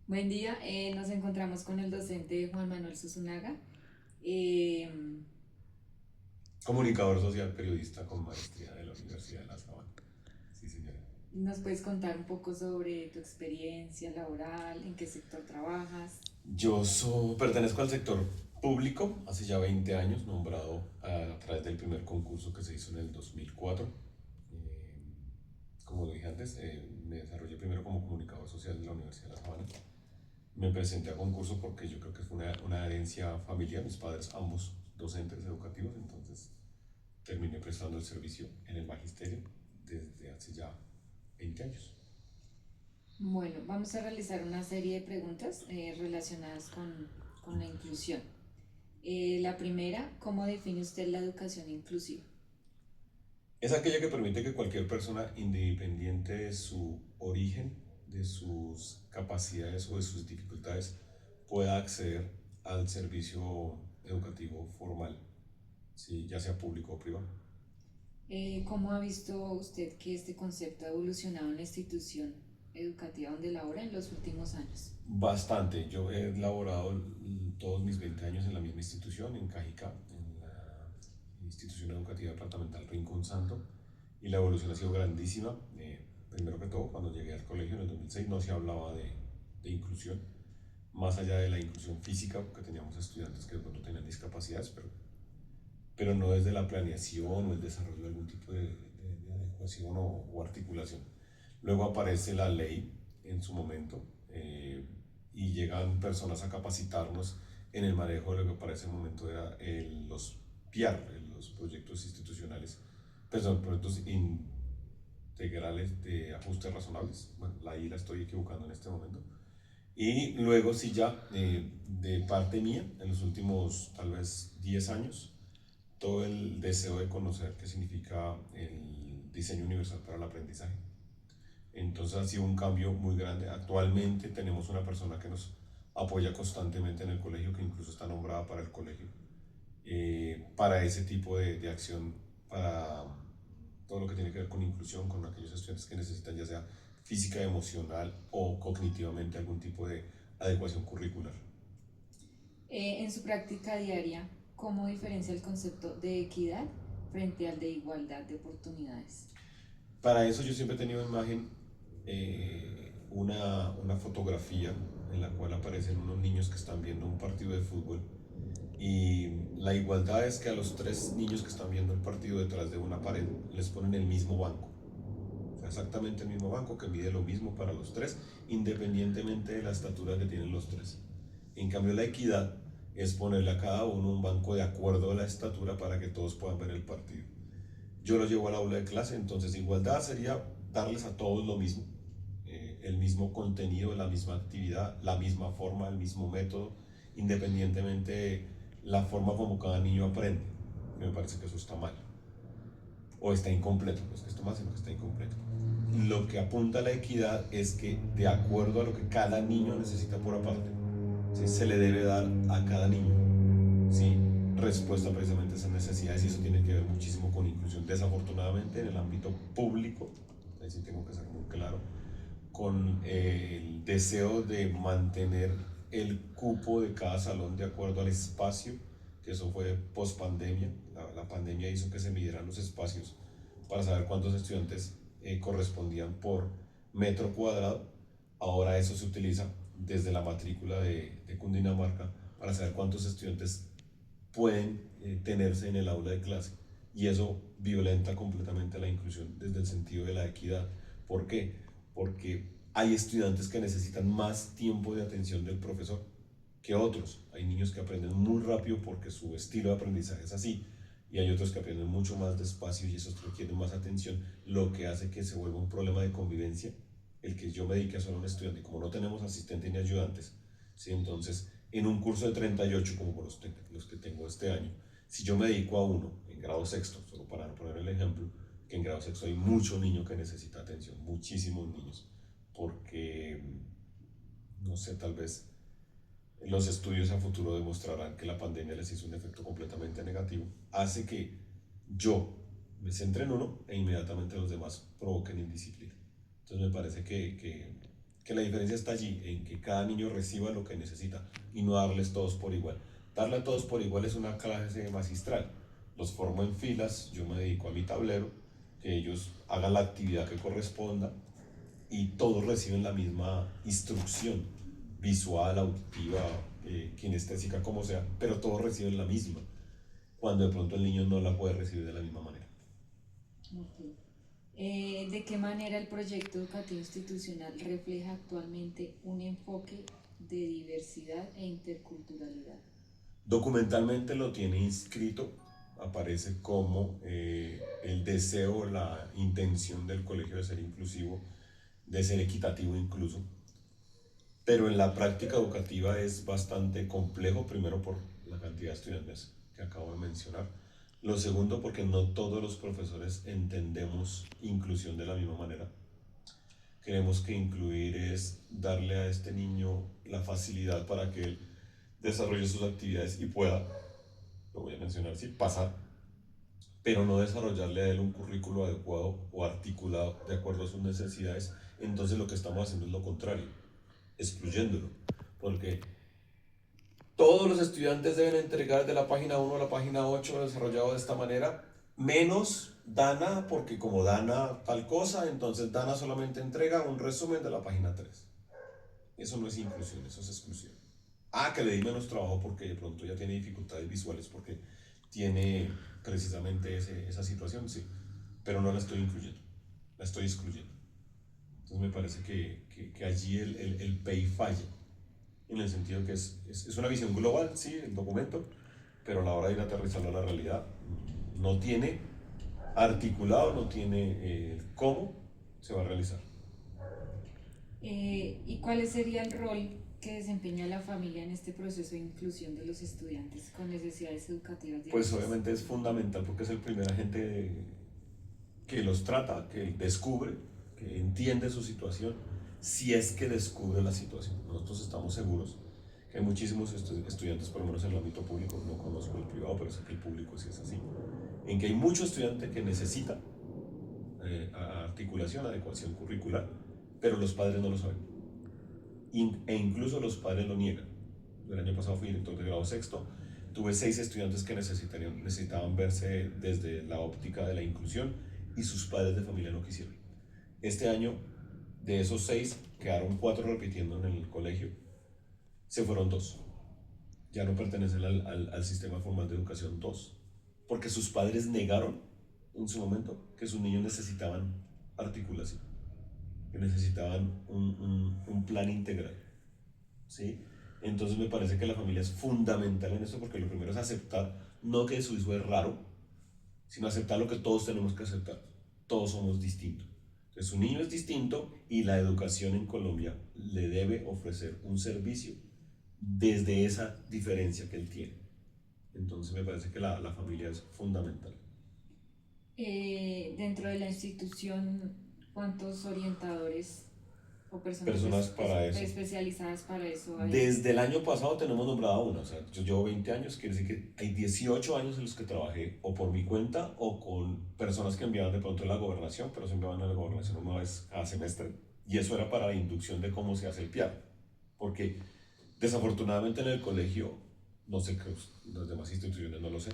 Buen día, nos encontramos con el docente Juan Manuel Susunaga. Eh, Comunicador social, periodista con maestría de la Universidad de La Sabana. Sí, señora. ¿Nos puedes contar un poco sobre tu experiencia laboral, en qué sector trabajas? Pertenezco al sector público hace ya 20 años, nombrado a través del primer concurso que se hizo en el 2004. Eh, Como dije antes, me desarrollé primero como comunicador social de la Universidad de La Sabana. Me presenté a concurso porque yo creo que fue una herencia familiar, mis padres ambos docentes educativos, entonces terminé prestando el servicio en el magisterio desde hace ya 20 años. Bueno, vamos a realizar una serie de preguntas relacionadas con la inclusión. La primera, ¿cómo define usted la educación inclusiva? Es aquella que permite que cualquier persona, independiente de su origen, de sus capacidades o de sus dificultades, pueda acceder al servicio educativo formal, ¿sí? Ya sea público o privado. ¿Cómo ha visto usted que este concepto ha evolucionado en la institución educativa donde labora en los últimos años? Bastante. Yo he laborado todos mis 20 años en la misma institución, en Cajicá, en la institución educativa departamental Rincón Santo, y la evolución ha sido grandísima. Primero que todo, cuando llegué al colegio en el 2006 no se hablaba de inclusión, más allá de la inclusión física, porque teníamos estudiantes que de pronto tenían discapacidades, pero no desde la planeación o el desarrollo de algún tipo de adecuación o articulación. Luego aparece la ley en su momento, y llegan personas a capacitarnos en el manejo de lo que para ese momento era los PIAR, los proyectos institucionales, perdón, proyectos integrales de ajustes razonables. Bueno, ahí la estoy equivocando en este momento. Y luego sí ya, de parte mía, en los últimos tal vez 10 años, todo el deseo de conocer qué significa el diseño universal para el aprendizaje. Entonces ha sido un cambio muy grande. Actualmente tenemos una persona que nos apoya constantemente en el colegio, que incluso está nombrada para el colegio, para ese tipo de acción, para todo lo que tiene que ver con inclusión, con aquellos estudiantes que necesitan ya sea física, emocional o cognitivamente algún tipo de adecuación curricular. En su práctica diaria, ¿cómo diferencia el concepto de equidad frente al de igualdad de oportunidades? Para eso yo siempre he tenido en imagen, una fotografía en la cual aparecen unos niños que están viendo un partido de fútbol, y la igualdad es que a los tres niños que están viendo el partido detrás de una pared les ponen el mismo banco, o sea, exactamente el mismo banco que mide lo mismo para los tres, independientemente de la estatura que tienen los tres. En cambio, la equidad es ponerle a cada uno un banco de acuerdo a la estatura para que todos puedan ver el partido. Yo lo llevo al aula de clase, entonces igualdad sería darles a todos lo mismo, el mismo contenido, la misma actividad, la misma forma, el mismo método, independientemente de la forma como cada niño aprende. Me parece que eso está mal. O está incompleto, no es que esto más, sino que está incompleto. Lo que apunta a la equidad es que de acuerdo a lo que cada niño necesita por aparte, ¿sí? Se le debe dar a cada niño, ¿sí? Respuesta precisamente a esas necesidades, y eso tiene que ver muchísimo con inclusión. Desafortunadamente en el ámbito público, ahí sí tengo que ser muy claro, con el deseo de mantener el cupo de cada salón de acuerdo al espacio, que eso fue post pandemia. La pandemia hizo que se midieran los espacios para saber cuántos estudiantes correspondían por metro cuadrado. Ahora eso se utiliza desde la matrícula de Cundinamarca para saber cuántos estudiantes pueden tenerse en el aula de clase, y eso violenta completamente la inclusión desde el sentido de la equidad. ¿Por qué? Porque hay estudiantes que necesitan más tiempo de atención del profesor que otros. Hay niños que aprenden muy rápido porque su estilo de aprendizaje es así, y hay otros que aprenden mucho más despacio y esos requieren más atención, lo que hace que se vuelva un problema de convivencia el que yo me dedique a solo un estudiante. Como no tenemos asistentes ni ayudantes, ¿sí? Entonces en un curso de 38 como los que tengo este año, si yo me dedico a uno en grado sexto, solo para poner el ejemplo, que en grado sexto hay mucho niño que necesita atención, muchísimos niños, porque, no sé, tal vez los estudios a futuro demostrarán que la pandemia les hizo un efecto completamente negativo, hace que yo me centre en uno e inmediatamente los demás provoquen indisciplina. Entonces me parece que que la diferencia está allí, en que cada niño reciba lo que necesita y no darles todos por igual. Darle a todos por igual es una clase magistral. Los formo en filas, yo me dedico a mi tablero, que ellos hagan la actividad que corresponda y todos reciben la misma instrucción visual, auditiva, kinestésica, como sea, pero todos reciben la misma, cuando de pronto el niño no la puede recibir de la misma manera. Ok. ¿De qué manera el proyecto educativo institucional refleja actualmente un enfoque de diversidad e interculturalidad? Documentalmente lo tiene inscrito, aparece como el deseo, la intención del colegio de ser inclusivo, de ser equitativo incluso, pero en la práctica educativa es bastante complejo, primero por la cantidad de estudiantes que acabo de mencionar, lo segundo porque no todos los profesores entendemos inclusión de la misma manera. Creemos que incluir es darle a este niño la facilidad para que él desarrolle sus actividades y pueda, lo voy a mencionar así, pasar, pero no desarrollarle a él un currículo adecuado o articulado de acuerdo a sus necesidades. Entonces lo que estamos haciendo es lo contrario, excluyéndolo, porque todos los estudiantes deben entregar de la página 1 a la página 8 desarrollado de esta manera, menos Dana, porque como Dana tal cosa, entonces Dana solamente entrega un resumen de la página 3. Eso no es inclusión, eso es exclusión. Ah, que le di menos trabajo porque de pronto ya tiene dificultades visuales, porque tiene precisamente esa situación, sí, pero no la estoy incluyendo, la estoy excluyendo. Entonces me parece que allí el PEI falla, en el sentido que es una visión global, sí, el documento, pero a la hora de ir a aterrizarlo a la realidad, no tiene articulado, no tiene cómo se va a realizar. ¿Y cuál sería el rol que desempeña la familia en este proceso de inclusión de los estudiantes con necesidades educativas Pues diversas? obviamente es fundamental porque es el primer agente que los trata, que descubre, que entiende su situación, si es que descubre la situación. Nosotros estamos seguros que hay muchísimos estudiantes, por lo menos en el ámbito público, no conozco el privado, pero sé que el público sí es así, en que hay mucho estudiante que necesita articulación, adecuación curricular, pero los padres no lo saben. E incluso los padres lo niegan. El año pasado fui director de grado sexto, tuve 6 estudiantes que necesitaban verse desde la óptica de la inclusión y sus padres de familia no quisieron. Este año, de esos 6, quedaron 4 repitiendo en el colegio, se fueron 2. Ya no pertenecen al sistema formal de educación 2, porque sus padres negaron en su momento que sus niños necesitaban articulación, que necesitaban un plan integral, ¿sí? Entonces me parece que la familia es fundamental en eso, porque lo primero es aceptar, no que su hijo es raro, sino aceptar lo que todos tenemos que aceptar. Todos somos distintos. Entonces su niño es distinto y la educación en Colombia le debe ofrecer un servicio desde esa diferencia que él tiene. Entonces me parece que la familia es fundamental. Dentro de la institución, ¿cuántos orientadores o personas Personas para eso. especializadas para eso hay? Desde el año pasado tenemos nombrada una, o sea, yo llevo 20 años, quiere decir que hay 18 años en los que trabajé o por mi cuenta o con personas que enviaban de pronto a la gobernación, pero se enviaban a la gobernación una vez cada semestre, y eso era para la inducción de cómo se hace el PIAR, porque desafortunadamente en el colegio, no sé, que las demás instituciones no lo sé,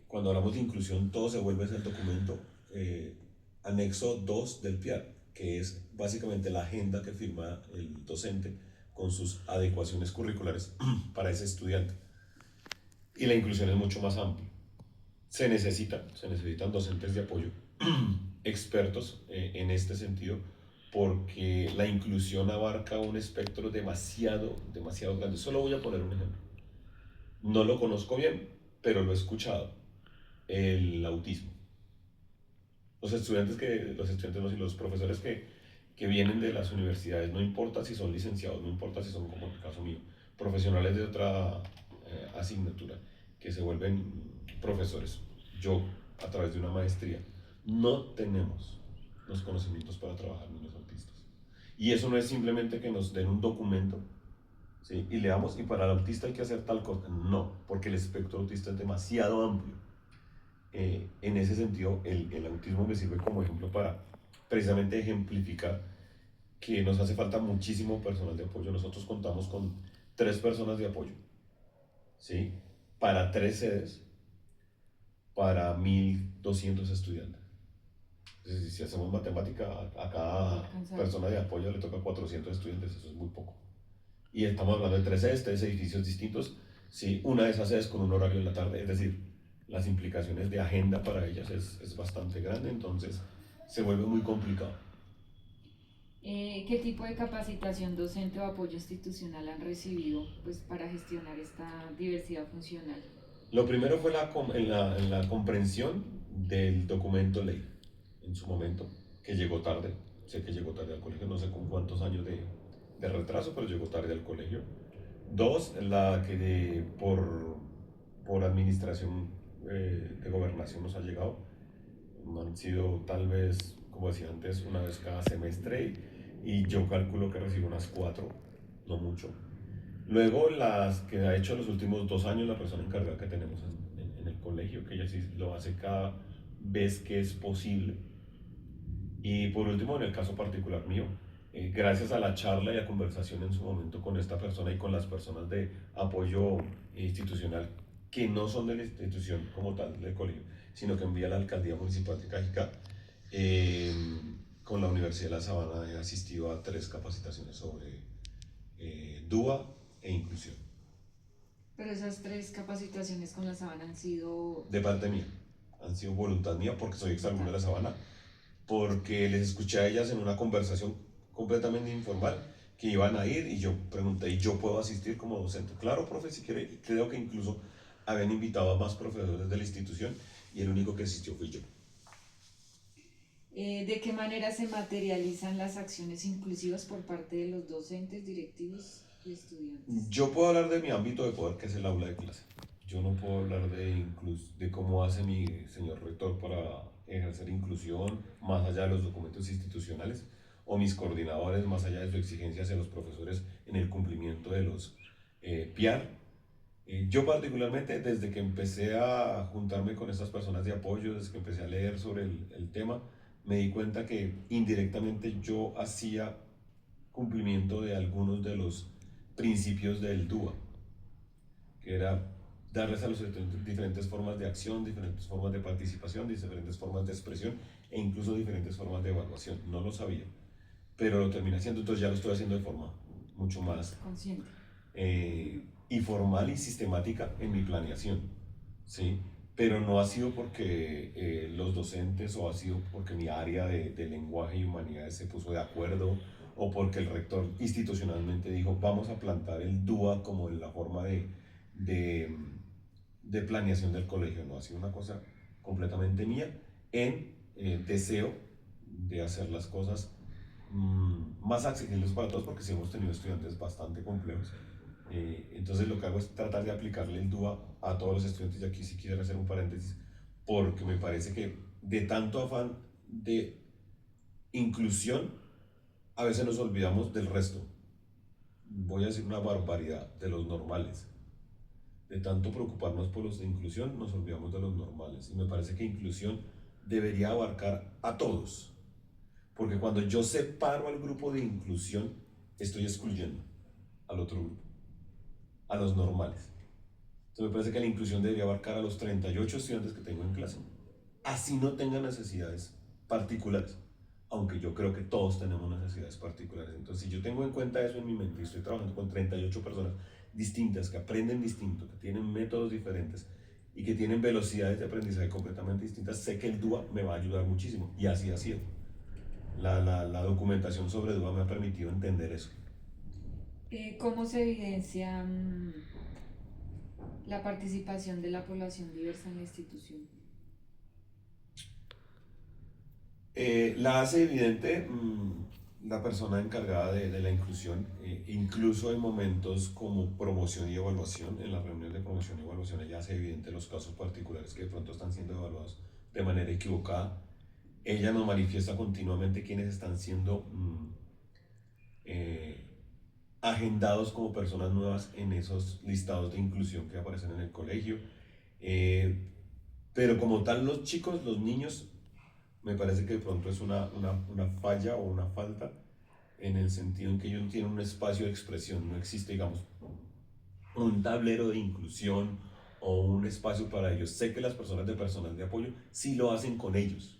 cuando hablamos de inclusión todo se vuelve el documento anexo 2 del PIAR, que es básicamente la agenda que firma el docente con sus adecuaciones curriculares para ese estudiante. Y la inclusión es mucho más amplia. Se necesitan docentes de apoyo, expertos en este sentido, porque la inclusión abarca un espectro demasiado grande. Solo voy a poner un ejemplo. No lo conozco bien, pero lo he escuchado. El autismo. Los estudiantes no, los profesores que vienen de las universidades, no importa si son licenciados, no importa si son, como en el caso mío, profesionales de otra asignatura, que se vuelven profesores. Yo, a través de una maestría, no tenemos los conocimientos para trabajar niños autistas. Y eso no es simplemente que nos den un documento, ¿sí? Y leamos, y para el autista hay que hacer tal cosa. No, porque el espectro autista es demasiado amplio. En ese sentido, el autismo me sirve como ejemplo para precisamente ejemplificar que nos hace falta muchísimo personal de apoyo. Nosotros contamos con 3 personas de apoyo, ¿sí? Para 3 sedes, para 1.200 estudiantes. Entonces, si hacemos matemática, a No va a cada alcanzar. persona de apoyo le toca 400 estudiantes, eso es muy poco. Y estamos hablando de 3 sedes, 3 edificios distintos, ¿sí? Una de esas sedes con un horario en la tarde, es decir, las implicaciones de agenda para ellas es bastante grande, entonces se vuelve muy complicado. ¿Qué tipo de capacitación docente o apoyo institucional han recibido pues, para gestionar esta diversidad funcional? Lo primero fue en la comprensión del documento ley en su momento, que llegó tarde. Sé que llegó tarde al colegio, no sé con cuántos años de retraso, pero llegó tarde al colegio. Dos, la que por administración de gobernación nos ha llegado. Han sido tal vez, como decía antes, una vez cada semestre y yo calculo que recibo unas 4, no mucho. Luego las que ha hecho los últimos 2 años la persona encargada que tenemos en el colegio, que ella sí lo hace cada vez que es posible. Y por último, en el caso particular mío, gracias a la charla y a conversación en su momento con esta persona y con las personas de apoyo institucional que no son de la institución como tal del colegio, sino que envía la alcaldía municipal de Cajicá, eh, con la Universidad de La Sabana he asistido a 3 capacitaciones sobre DUA e inclusión. Pero esas 3 capacitaciones con la Sabana han sido De parte mía, han sido voluntad mía porque soy exalumno de voluntad. La Sabana, porque les escuché a ellas en una conversación completamente informal que iban a ir y yo pregunté, ¿y yo puedo asistir como docente? Claro, profe, si quiere. Creo que incluso habían invitado a más profesores de la institución y el único que asistió fui yo. ¿De qué manera se materializan las acciones inclusivas por parte de los docentes, directivos y estudiantes? Yo puedo hablar de mi ámbito de poder, que es el aula de clase. Yo no puedo hablar de cómo hace mi señor rector para ejercer inclusión más allá de los documentos institucionales o mis coordinadores más allá de sus exigencias hacia los profesores en el cumplimiento de los PIAR. Yo particularmente desde que empecé a juntarme con estas personas de apoyo, desde que empecé a leer sobre el tema, me di cuenta que indirectamente yo hacía cumplimiento de algunos de los principios del DUA, que era darles a los estudiantes diferentes formas de acción, diferentes formas de participación, diferentes formas de expresión e incluso diferentes formas de evaluación. No lo sabía, pero lo terminé haciendo, entonces ya lo estoy haciendo de forma mucho más Consciente. y formal y sistemática en mi planeación, ¿sí? Pero no ha sido porque los docentes o ha sido porque mi área de lenguaje y humanidades se puso de acuerdo o porque el rector institucionalmente dijo vamos a plantar el DUA como la forma de, de planeación del colegio. No, ha sido una cosa completamente mía en deseo de hacer las cosas más accesibles para todos porque sí hemos tenido estudiantes bastante complejos. Entonces lo que hago es tratar de aplicarle el DUA a todos los estudiantes y aquí sí quiero hacer un paréntesis porque me parece que de tanto afán de inclusión a veces nos olvidamos del resto. Voy a decir una barbaridad, de los normales. De tanto preocuparnos por los de inclusión nos olvidamos de los normales y me parece que inclusión debería abarcar a todos. Porque cuando yo separo al grupo de inclusión, estoy excluyendo al otro grupo, a los normales. Entonces me parece que la inclusión debería abarcar a los 38 estudiantes que tengo en clase. Así no tengan necesidades particulares. Aunque yo creo que todos tenemos necesidades particulares. Entonces, si yo tengo en cuenta eso en mi mente y estoy trabajando con 38 personas distintas, que aprenden distinto, que tienen métodos diferentes y que tienen velocidades de aprendizaje completamente distintas, sé que el DUA me va a ayudar muchísimo. Y así ha sido. La documentación sobre DUA me ha permitido entender eso. ¿Cómo se evidencia la participación de la población diversa en la institución? La hace evidente la persona encargada de la inclusión, incluso en momentos como promoción y evaluación, en las reuniones de promoción y evaluación, ella hace evidente los casos particulares que de pronto están siendo evaluados de manera equivocada. Ella nos manifiesta continuamente quienes están siendo eh, agendados como personas nuevas en esos listados de inclusión que aparecen en el colegio. Eh, pero como tal, los chicos, los niños, me parece que de pronto es una falla o una falta en el sentido en que ellos tienen un espacio de expresión, no existe, digamos, un tablero de inclusión o un espacio para ellos. Sé que las personas de personal de apoyo sí lo hacen con ellos,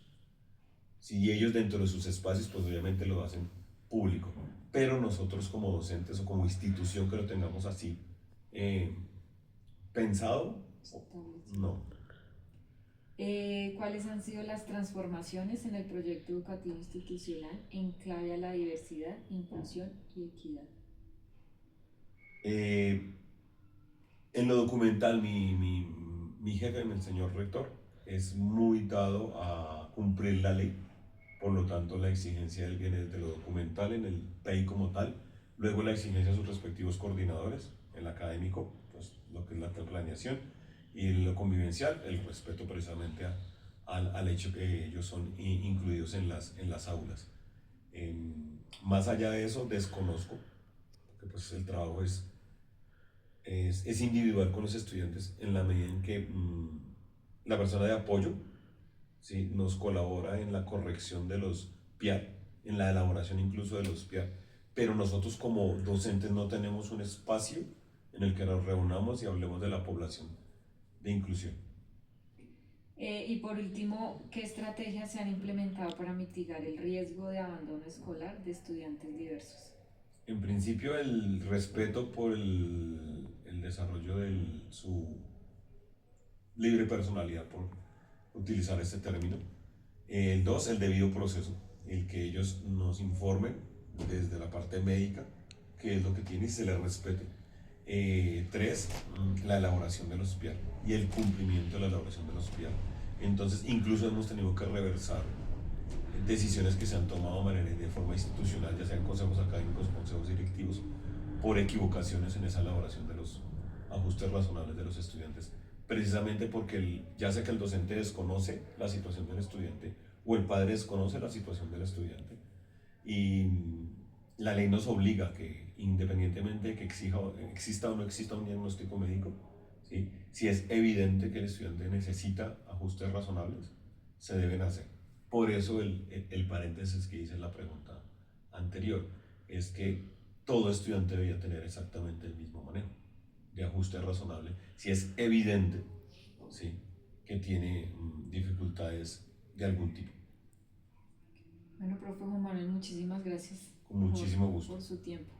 si ellos dentro de sus espacios, pues obviamente lo hacen público, pero nosotros como docentes o como institución que lo tengamos así eh, pensado, no. ¿Cuáles han sido las transformaciones en el proyecto educativo institucional en clave a la diversidad, inclusión y equidad? Eh, en lo documental, mi jefe, el señor rector, es muy dado a cumplir la ley, por lo tanto la exigencia de él viene desde lo documental en el PEI como tal, luego la exigencia de sus respectivos coordinadores, el académico, pues lo que es la planeación, y lo convivencial, el respeto precisamente al hecho que ellos son incluidos en las aulas. Más allá de eso, desconozco, porque pues el trabajo es individual con los estudiantes en la medida en que la persona de apoyo, ¿sí?, nos colabora en la corrección de los PIAR, en la elaboración incluso de los PIAR, pero nosotros como docentes no tenemos un espacio en el que nos reunamos y hablemos de la población de inclusión. Y por último, ¿qué estrategias se han implementado para mitigar el riesgo de abandono escolar de estudiantes diversos? En principio, el respeto por el desarrollo de su libre personalidad, por utilizar este término. El dos, el debido proceso, el que ellos nos informen desde la parte médica qué es lo que tiene y se les respete. Tres, la elaboración de los PIAR y el cumplimiento de la elaboración de los PIAR. Entonces, incluso hemos tenido que reversar decisiones que se han tomado de forma institucional, ya sean consejos académicos, consejos directivos, por equivocaciones en esa elaboración de los ajustes razonables de los estudiantes, precisamente porque ya sea que el docente desconoce la situación del estudiante o el padre desconoce la situación del estudiante, y la ley nos obliga a que, independientemente de que exista o no exista un diagnóstico médico, ¿sí?, si es evidente que el estudiante necesita ajustes razonables, se deben hacer. Por eso el paréntesis que hice en la pregunta anterior es que todo estudiante debería tener exactamente el mismo manejo de ajuste razonable si es evidente, ¿sí?, que tiene dificultades de algún tipo. Bueno, profe Juan Manuel, muchísimas gracias Con muchísimo gusto. por su tiempo.